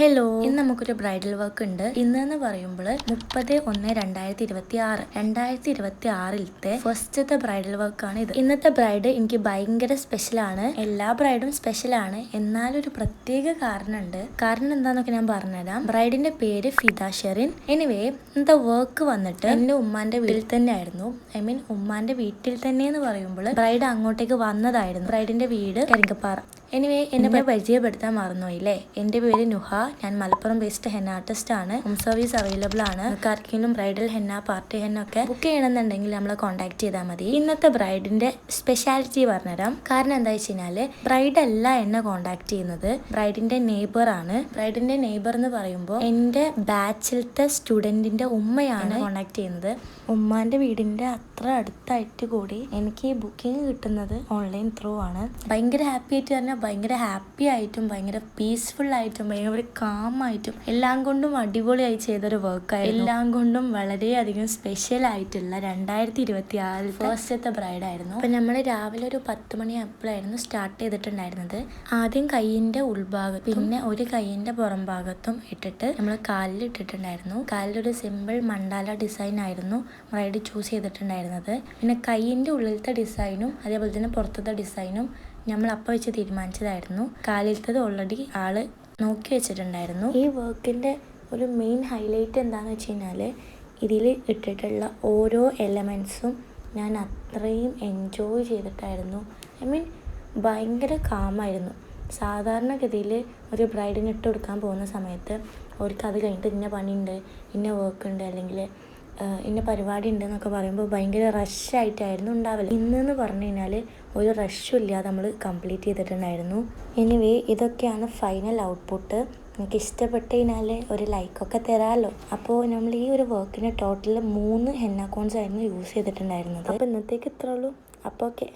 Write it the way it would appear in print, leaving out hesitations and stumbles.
Hello, ഇന്ന് നമുക്കൊരു bridal work ഉണ്ട്. ഇന്നെന്ന് പറയുമ്പോൾ 30/1/2026 2026 ഫസ്റ്റത്തെ ബ്രൈഡൽ വർക്കാണ് ഇത്. ഇന്നത്തെ ബ്രൈഡ് എനിക്ക് ഭയങ്കര സ്പെഷ്യലാണ്. എല്ലാ ബ്രൈഡും സ്പെഷ്യലാണ്, എന്നാലും ഒരു പ്രത്യേക കാരണമുണ്ട്. കാരണം എന്താന്നൊക്കെ ഞാൻ പറഞ്ഞുതരാം. ബ്രൈഡിന്റെ പേര് ഫിദ ഷെറിൻ. എനിവേ, ഇന്നത്തെ വർക്ക് വന്നിട്ട് എന്റെ ഉമ്മാന്റെ വീട്ടിൽ തന്നെ ആയിരുന്നു. ഉമ്മാന്റെ വീട്ടിൽ തന്നെ എന്ന് പറയുമ്പോൾ ബ്രൈഡ് അങ്ങോട്ടേക്ക് വന്നതായിരുന്നു. ബ്രൈഡിന്റെ വീട് കരിങ്കപ്പാറ. എനിവേ, എന്നെ പരിചയപ്പെടുത്താൻ മറന്നുപോയില്ലേ. എന്റെ പേര് നുഹ. ഞാൻ മലപ്പുറം ബേസ്ഡ് ഹെന്ന ആർട്ടിസ്റ്റ് ആണ്. ഹോം സർവീസ് അവൈലബിൾ ആണ്. ആർക്കെങ്കിലും ബ്രൈഡൽ ഹെന്ന, പാർട്ടി ഹെന്ന ഒക്കെ ബുക്ക് ചെയ്യണമെന്നുണ്ടെങ്കിൽ നമ്മളെ കോൺടാക്ട് ചെയ്താൽ മതി. ഇന്നത്തെ ബ്രൈഡിന്റെ സ്പെഷ്യാലിറ്റി പറഞ്ഞുതരാം. കാരണം എന്താ വെച്ച് കഴിഞ്ഞാല് ബ്രൈഡ് അല്ല എന്നെ കോൺടാക്ട് ചെയ്യുന്നത്, ബ്രൈഡിന്റെ നെയ്ബർ ആണ്. ബ്രൈഡിന്റെ നെയ്ബർ എന്ന് പറയുമ്പോൾ എന്റെ ബാച്ചിലത്തെ സ്റ്റുഡന്റിന്റെ ഉമ്മയാണ് കോൺടാക്ട് ചെയ്യുന്നത്. ഉമ്മാന്റെ വീടിന്റെ അത്ര അടുത്തായിട്ട് കൂടി എനിക്ക് ഈ ബുക്കിംഗ് കിട്ടുന്നത് ഓൺലൈൻ ത്രൂ ആണ്. ഭയങ്കര ഹാപ്പി ആയിട്ട് പറഞ്ഞാൽ ഭയങ്കര ഹാപ്പി ആയിട്ടും ഭയങ്കര പീസ്ഫുൾ ആയിട്ടും ഭയങ്കര കാം ആയിട്ടും എല്ലാം കൊണ്ടും അടിപൊളിയായി ചെയ്തൊരു വർക്കായിരുന്നു. എല്ലാം കൊണ്ടും വളരെയധികം സ്പെഷ്യൽ ആയിട്ടുള്ള 2026 ഫസ്റ്റത്തെ ബ്രൈഡ് ആയിരുന്നു. അപ്പൊ നമ്മൾ രാവിലെ ഒരു 10 മണിയായപ്പോഴായിരുന്നു സ്റ്റാർട്ട് ചെയ്തിട്ടുണ്ടായിരുന്നത്. ആദ്യം കൈയിന്റെ ഉൾഭാഗത്തും പിന്നെ ഒരു കൈയിന്റെ പുറം ഭാഗത്തും ഇട്ടിട്ട് നമ്മൾ കാലിൽ ഇട്ടിട്ടുണ്ടായിരുന്നു. കാലിലൊരു സിമ്പിൾ മണ്ടാല ഡിസൈൻ ആയിരുന്നു ബ്രൈഡ് ചൂസ് ചെയ്തിട്ടുണ്ടായിരുന്നത്. പിന്നെ കൈയിന്റെ ഉള്ളിലത്തെ ഡിസൈനും അതേപോലെ തന്നെ പുറത്തത്തെ ഡിസൈനും നമ്മൾ അപ്പം വെച്ച് തീരുമാനിച്ചതായിരുന്നു. കാലിലത്തത് ഓൾറെഡി ആള് നോക്കി വെച്ചിട്ടുണ്ടായിരുന്നു. ഈ വർക്കിന്റെ ഒരു മെയിൻ ഹൈലൈറ്റ് എന്താണെന്ന് വെച്ച് കഴിഞ്ഞാൽ ഇതിൽ ഇട്ടിട്ടുള്ള ഓരോ എലമെൻസും ഞാൻ അത്രയും എൻജോയ് ചെയ്തിട്ടായിരുന്നു. ഭയങ്കര കാമായിരുന്നു. സാധാരണഗതിയിൽ ഒരു ബ്രൈഡിന് ഇട്ട് കൊടുക്കാൻ പോകുന്ന സമയത്ത് അവർക്ക് അത് കഴിഞ്ഞിട്ട് ഇന്ന പണിയുണ്ട്, ഇന്ന വർക്ക് ഉണ്ട്, അല്ലെങ്കിൽ ഇന്ന പരിപാടി ഉണ്ട് എന്നൊക്കെ പറയുമ്പോൾ ഭയങ്കര റഷായിട്ടായിരുന്നു ഉണ്ടാവില്ല. ഇന്നെന്ന് പറഞ്ഞു കഴിഞ്ഞാൽ ഒരു റഷും ഇല്ലാതെ നമ്മൾ കംപ്ലീറ്റ് ചെയ്തിട്ടുണ്ടായിരുന്നു. എനിവേ, ഇതൊക്കെയാണ് ഫൈനൽ ഔട്ട്പുട്ട്. എനിക്ക് ഇഷ്ടപ്പെട്ട് കഴിഞ്ഞാൽ ഒരു ലൈക്കൊക്കെ തരാമല്ലോ. അപ്പോൾ നമ്മൾ ഈ ഒരു വർക്കിന് ടോട്ടൽ 3 ഹെന്ന കോൺസ് ആയിരുന്നു യൂസ് ചെയ്തിട്ടുണ്ടായിരുന്നത്. അപ്പോൾ ഇന്നത്തേക്ക് ഇത്രേ ഉള്ളൂ. അപ്പോൾ ഓക്കെ.